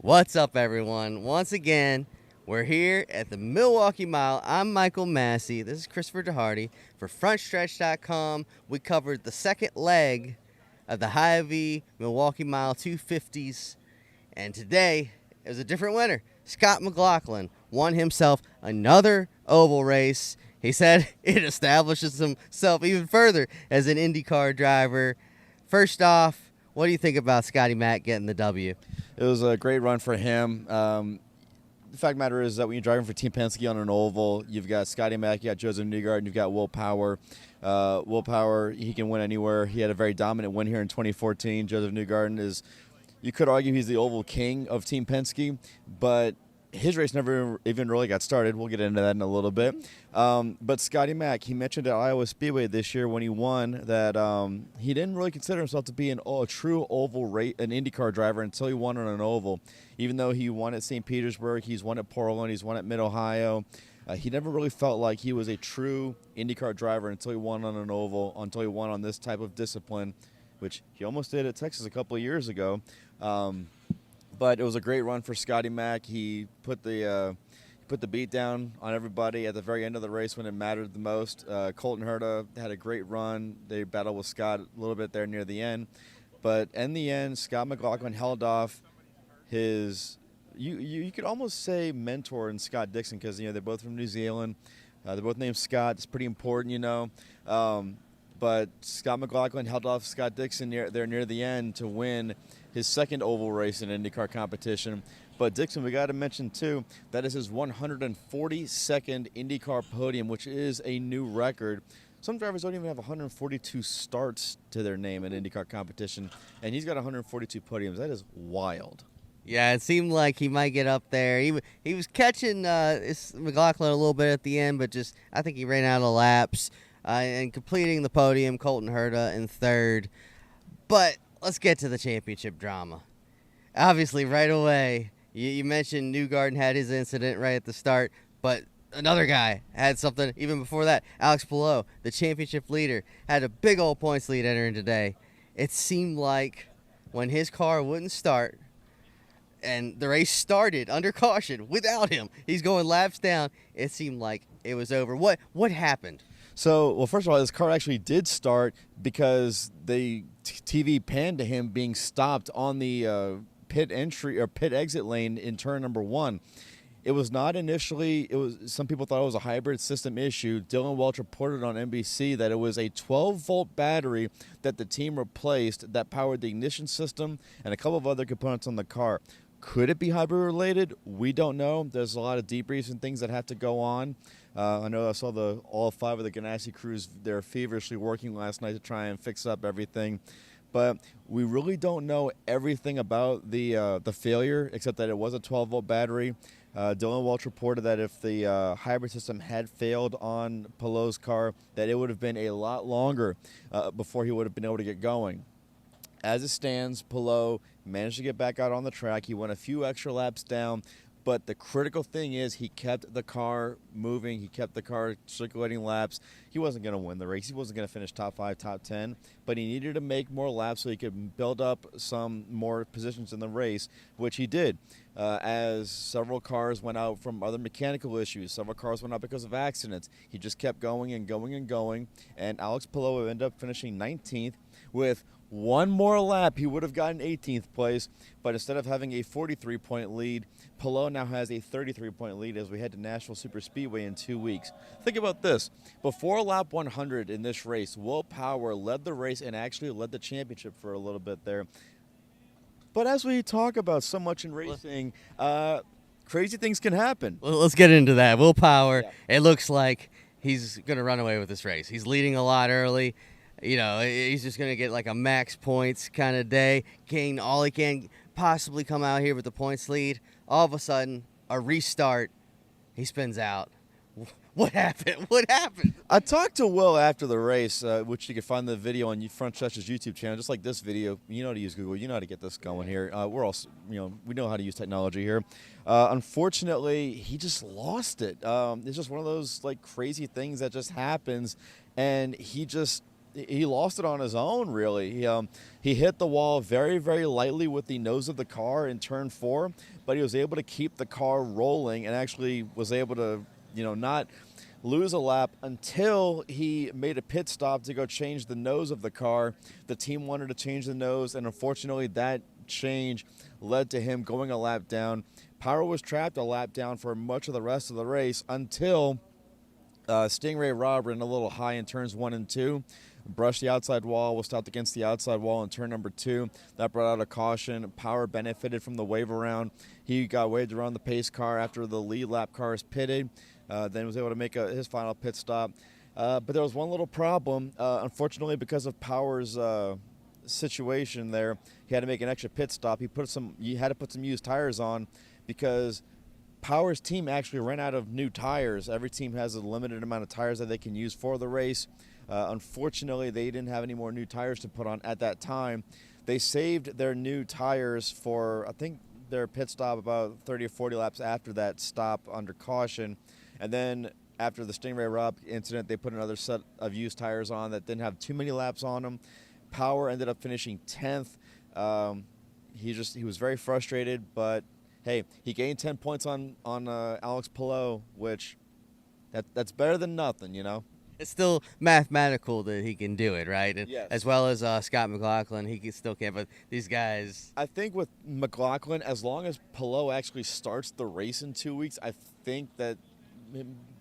What's up, everyone? Once again, we're here at the Milwaukee Mile. I'm Michael Massie. This is Christopher DeHarde for Frontstretch.com. We covered the second leg of the Hy-Vee Milwaukee Mile 250s, and today it was a different winner. Scott McLaughlin won himself another oval race. He said it establishes himself even further as an IndyCar driver. First off, what do you think about Scotty Mack getting the W? It was a great run for him. The fact of the matter is that when you're driving for Team Penske on an oval, you've got Scotty Mack, you got Joseph Newgarden, and you've got Will Power. Will Power, he can win anywhere. He had a very dominant win here in 2014. Joseph Newgarden is, you could argue he's the oval king of Team Penske, but his race never even really got started. We'll get into that in a little bit. But Scotty Mack, he mentioned at Iowa Speedway this year when he won that he didn't really consider himself to be a true oval race, an IndyCar driver until he won on an oval. Even though he won at St. Petersburg, he's won at Portland, he's won at Mid-Ohio. He never really felt like he was a true IndyCar driver until he won on an oval, until he won on this type of discipline, which he almost did at Texas a couple of years ago. But it was a great run for Scotty Mack. He put the beat down on everybody at the very end of the race when it mattered the most. Colton Herta had a great run. They battled with Scott a little bit there near the end. But in the end, Scott McLaughlin held off his, you could almost say mentor in Scott Dixon, because they're both from New Zealand. They're both named Scott. It's pretty important, But Scott McLaughlin held off Scott Dixon near the end to win his second oval race in IndyCar competition. But Dixon, we got to mention too, that is his 142nd IndyCar podium, which is a new record. Some drivers don't even have 142 starts to their name in IndyCar competition, and he's got 142 podiums. That is wild. Yeah, it seemed like he might get up there. He was catching McLaughlin a little bit at the end, but just I think he ran out of laps. And completing the podium, Colton Herta in third. But let's get to the championship drama. Obviously, right away, you mentioned Newgarden had his incident right at the start, but another guy had something even before that. Alex Palou, the championship leader, had a big old points lead entering today. It seemed like when his car wouldn't start, and the race started under caution without him, he's going laps down, it seemed like it was over. What happened? So, well, first of all, his car actually did start because the TV panned to him being stopped on the pit entry or pit exit lane in turn number 1. It was not initially, some people thought it was a hybrid system issue. Dylan Welch reported on NBC that it was a 12-volt battery that the team replaced that powered the ignition system and a couple of other components on the car. Could it be hybrid related? We don't know. There's a lot of debriefs and things that have to go on. I know I saw all 5 of the Ganassi crews, they're feverishly working last night to try and fix up everything. But we really don't know everything about the failure, except that it was a 12-volt battery. Dylan Welch reported that if the hybrid system had failed on Palou's car, that it would have been a lot longer before he would have been able to get going. As it stands, Palou managed to get back out on the track. He went a few extra laps down, but the critical thing is he kept the car moving. He kept the car circulating laps. He wasn't going to win the race. He wasn't going to finish top 5, top 10, but he needed to make more laps so he could build up some more positions in the race, which he did. As several cars went out from other mechanical issues, several cars went out because of accidents. He just kept going and going and going, and Alex Palou ended up finishing 19th with one more lap. He would have gotten 18th place, but instead of having a 43-point lead, Palou now has a 33-point lead as we head to Nashville Superspeedway in 2 weeks. Think about this. Before lap 100 in this race, Will Power led the race and actually led the championship for a little bit there. But as we talk about so much in racing, crazy things can happen. Well, let's get into that. Will Power, It looks like he's going to run away with this race. He's leading a lot early. He's just going to get like a max points kind of day, gain all he can, possibly come out here with the points lead. All of a sudden, a restart, he spins out. What happened? What happened? I talked to Will after the race, which you can find the video on Frontstretch's YouTube channel, just like this video. You know how to use Google. You know how to get this going here. We're also, we know how to use technology here. Unfortunately, he just lost it. It's just one of those like crazy things that just happens, and he just he lost it on his own, really. He hit the wall very, very lightly with the nose of the car in turn 4, but he was able to keep the car rolling and actually was able to, not lose a lap until he made a pit stop to go change the nose of the car. The team wanted to change the nose, and unfortunately that change led to him going a lap down. Power was trapped a lap down for much of the rest of the race until Stingray Rob ran a little high in turns 1 and 2. Brushed the outside wall, was stopped against the outside wall in turn number 2. That brought out a caution. Power benefited from the wave around. He got waved around the pace car after the lead lap cars pitted. Then was able to make his final pit stop. But there was one little problem. Unfortunately, because of Power's situation there, he had to make an extra pit stop. He had to put some used tires on because Power's team actually ran out of new tires. Every team has a limited amount of tires that they can use for the race. Unfortunately, they didn't have any more new tires to put on at that time. They saved their new tires for, I think, their pit stop about 30 or 40 laps after that stop under caution. And then after the Stingray Rob incident, they put another set of used tires on that didn't have too many laps on them. Power ended up finishing 10th. He was very frustrated, but hey, he gained 10 points on Alex Palou, which that's better than nothing, It's still mathematical that he can do it, right? And yes. As well as Scott McLaughlin, he still can. But these guys, I think with McLaughlin, as long as Palou actually starts the race in 2 weeks, I think that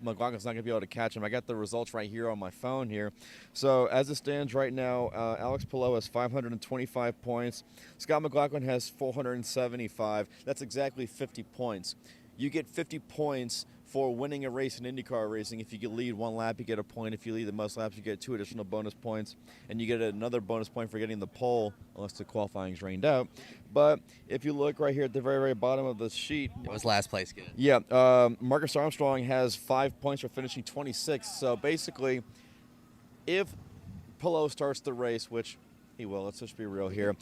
McLaughlin's not going to be able to catch him. I got the results right here on my phone here. So as it stands right now, Alex Palou has 525 points. Scott McLaughlin has 475. That's exactly 50 points. You get 50 points for winning a race in IndyCar racing. If you can lead one lap, you get a point. If you lead the most laps, you get 2 additional bonus points. And you get another bonus point for getting the pole, unless the qualifying is rained out. But if you look right here at the very, very bottom of the sheet. It was last place good. Yeah, Marcus Armstrong has 5 points for finishing 26th. So basically, if Palou starts the race, which he will, let's just be real here,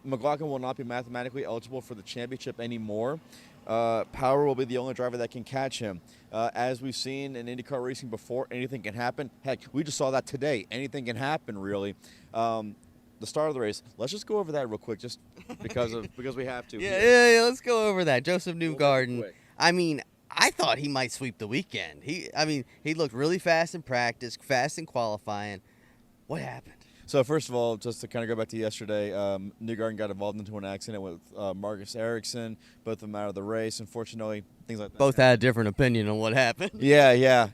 McLaughlin will not be mathematically eligible for the championship anymore. Power will be the only driver that can catch him. As we've seen in IndyCar racing before, anything can happen. Heck, we just saw that today. Anything can happen, really. The start of the race. Let's just go over that real quick, just because we have to. Yeah, let's go over that. Joseph Newgarden. I mean, I thought he might sweep the weekend. He looked really fast in practice, fast in qualifying. What happened? So first of all, just to kind of go back to yesterday, Newgarden got involved into an accident with Marcus Ericsson. Both of them out of the race. Unfortunately, things like that. Both had a different opinion on what happened. Yeah.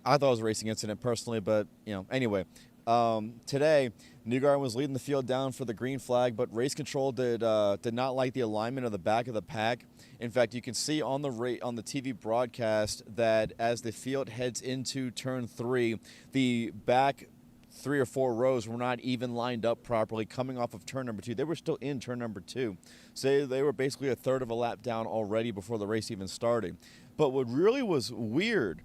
I thought it was a racing incident personally, but anyway. Today, Newgarden was leading the field down for the green flag, but race control did not like the alignment of the back of the pack. In fact, you can see on the TV broadcast that as the field heads into turn 3, the back 3 or 4 rows were not even lined up properly coming off of turn number 2. They were still in turn number 2. So they were basically a third of a lap down already before the race even started. But what really was weird,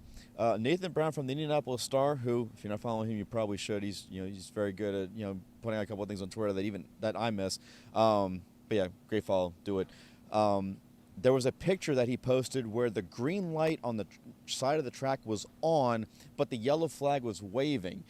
Nathan Brown from the Indianapolis Star, who, if you're not following him, you probably should. He's very good at putting out a couple of things on Twitter that I miss. But yeah, great follow. Do it. There was a picture that he posted where the green light on the side of the track was on, but the yellow flag was waving.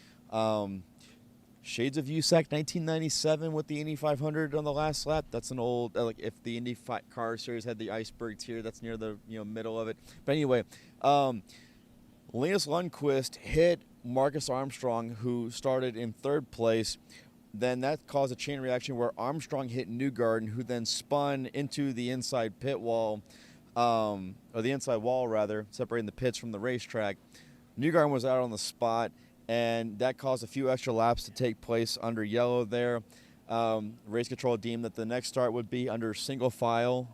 Shades of USAC 1997 with the Indy 500 on the last lap. That's an old, if the Indy car series had the icebergs here, that's near the middle of it. But anyway, Linus Lundqvist hit Marcus Armstrong, who started in 3rd place. Then that caused a chain reaction where Armstrong hit Newgarden, who then spun into the inside pit wall, or the inside wall rather, separating the pits from the racetrack. Newgarden was out on the spot, and that caused a few extra laps to take place under yellow there. Race control deemed that the next start would be under single file.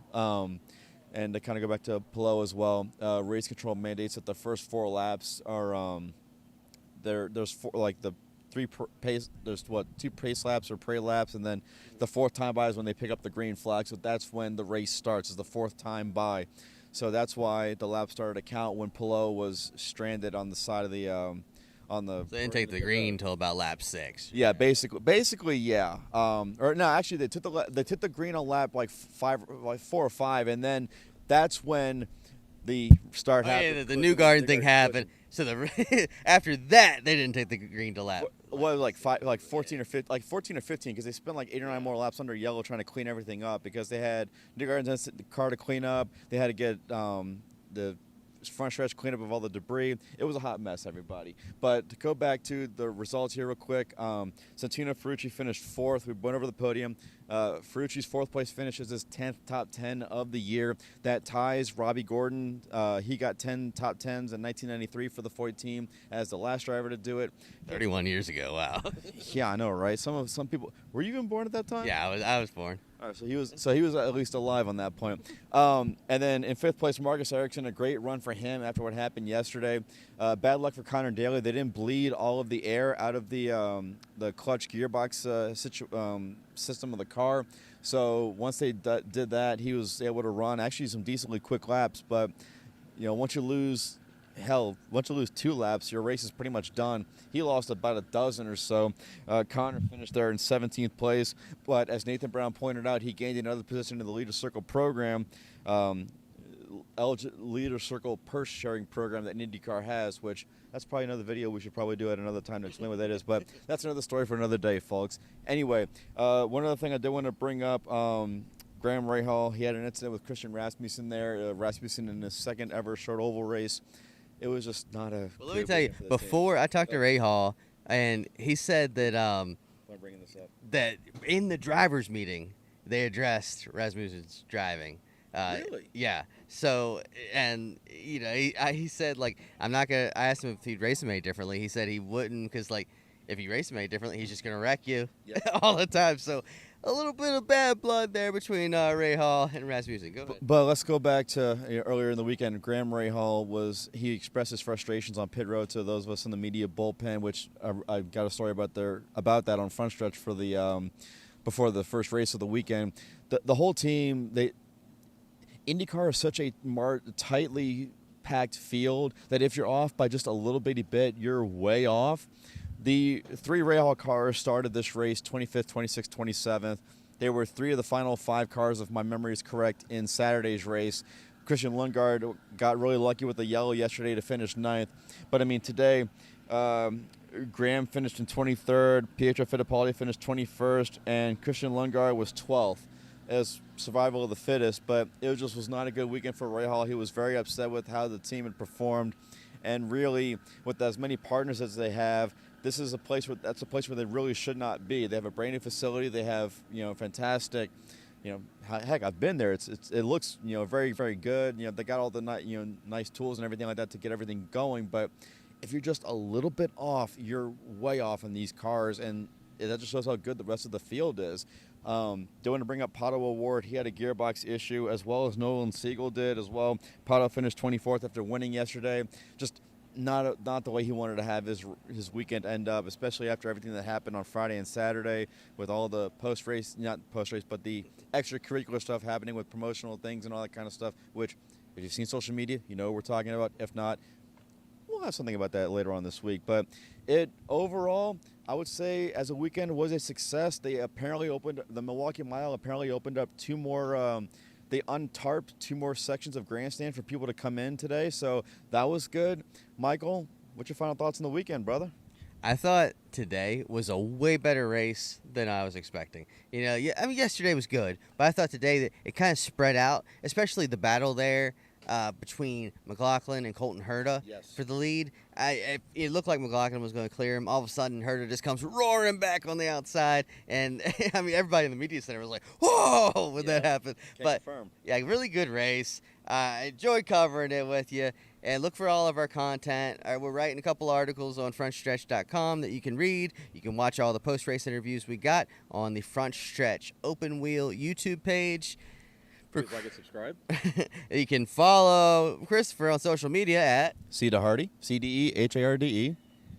And to kind of go back to Palou as well, race control mandates that the first 4 laps are there's 4, like the 3 pace. There's 2 pace laps or parade laps, and then the 4th time by is when they pick up the green flag. So that's when the race starts, is the 4th time by. So that's why the lap started to count when Palou was stranded on the side of the So they didn't take the green until about lap 6. Yeah, basically, yeah. Or no, actually, they took the green on lap like 4 or 5, and then that's when the start happened. Yeah, the Newgarden thing happened. So after that, they didn't take the green to lap. What, like 14 or 15, because they spent like 8 or 9 more laps under yellow trying to clean everything up because they had DeHarde's car to clean up. They had to get the front stretch cleanup of all the debris. It was a hot mess, everybody. But to go back to the results here real quick, Santino Ferrucci finished 4th. We went over the podium. Ferrucci's 4th place finish is his 10th top 10 of the year. That ties Robbie Gordon. He got 10 top 10s in 1993 for the Foyt team as the last driver to do it. 31 years ago, wow. Yeah, I know, right? Some people. Were you even born at that time? Yeah, I was born. All right, so he was at least alive on that point. And then in 5th place, Marcus Ericsson, a great run for him after what happened yesterday. Bad luck for Connor Daly. They didn't bleed all of the air out of the clutch gearbox system of the car. So once they did that, he was able to run actually some decently quick laps. But once you lose 2 laps, your race is pretty much done. He lost about a dozen or so. Connor finished there in 17th place, but as Nathan Brown pointed out, he gained another position in the Leader Circle program, Leader Circle purse sharing program that IndyCar has, which that's probably another video we should probably do at another time to explain what that is, but that's another story for another day, folks. Anyway, one other thing I did want to bring up, Graham Rahal, he had an incident with Christian Rasmussen there, Rasmussen in his 2nd ever short oval race. It was just not a. Well, let me tell you. Before I talked to Ray Hall, and he said that I'm bringing this up. That in the drivers' meeting they addressed Rasmussen's driving. Really? Yeah. So, and he said like I'm not gonna. I asked him if he'd race him any differently. He said he wouldn't because like if you race him any differently, he's just gonna wreck you all the time. So. A little bit of bad blood there between Ray Hall and Rasmussen. Go ahead. But let's go back to earlier in the weekend. Graham Rahal he expressed his frustrations on pit road to those of us in the media bullpen, which I got a story about that on Frontstretch for the before the first race of the weekend. The whole team, IndyCar is such a tightly packed field that if you're off by just a little bitty bit, you're way off. The 3 Rahal cars started this race 25th, 26th, 27th. They were 3 of the final 5 cars, if my memory is correct, in Saturday's race. Christian Lundgaard got really lucky with the yellow yesterday to finish 9th. But, I mean, today, Graham finished in 23rd, Pietro Fittipaldi finished 21st, and Christian Lundgaard was 12th as survival of the fittest. But it was not a good weekend for Rahal. He was very upset with how the team had performed. And really, with as many partners as they have, this is a place where they really should not be. They have a brand new facility. They have fantastic, heck, I've been there. It looks very, very good. They got all the nice tools and everything like that to get everything going. But if you're just a little bit off, you're way off in these cars, and that just shows how good the rest of the field is. Don't want to bring up Pato O'Ward. He had a gearbox issue as well as Nolan Siegel did as well. Pato finished 24th after winning yesterday. Just not the way he wanted to have his weekend end up, especially after everything that happened on Friday and Saturday with all the not post-race, but the extracurricular stuff happening with promotional things and all that kind of stuff, which if you've seen social media, you know what we're talking about. If not, we'll have something about that later on this week. But overall, I would say as a weekend was a success. They apparently the Milwaukee Mile apparently opened up 2 more they untarped 2 more sections of grandstand for people to come in today, so that was good. Michael, what's your final thoughts on the weekend, brother? I thought today was a way better race than I was expecting. Yesterday was good, but I thought today that it kind of spread out, especially the battle there between McLaughlin and Colton Herta for the lead. It looked like McLaughlin was going to clear him. All of a sudden, Herta just comes roaring back on the outside. And, everybody in the media center was like, whoa, when that happened. Confirm. Yeah, really good race. I enjoyed covering it with you. And look for all of our content. We're writing a couple articles on frontstretch.com that you can read. You can watch all the post-race interviews we got on the Frontstretch Open Wheel YouTube page. Please like and subscribe. You can follow Christopher on social media at DeHarde, CDEHARDE.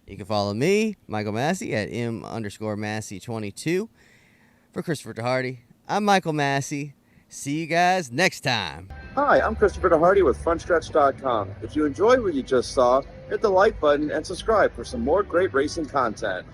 You can follow me, Michael Massie, at M_Massie22. For Christopher DeHarde, I'm Michael Massie. See you guys next time. Hi, I'm Christopher DeHarde with Frontstretch.com. If you enjoyed what you just saw, hit the like button and subscribe for some more great racing content.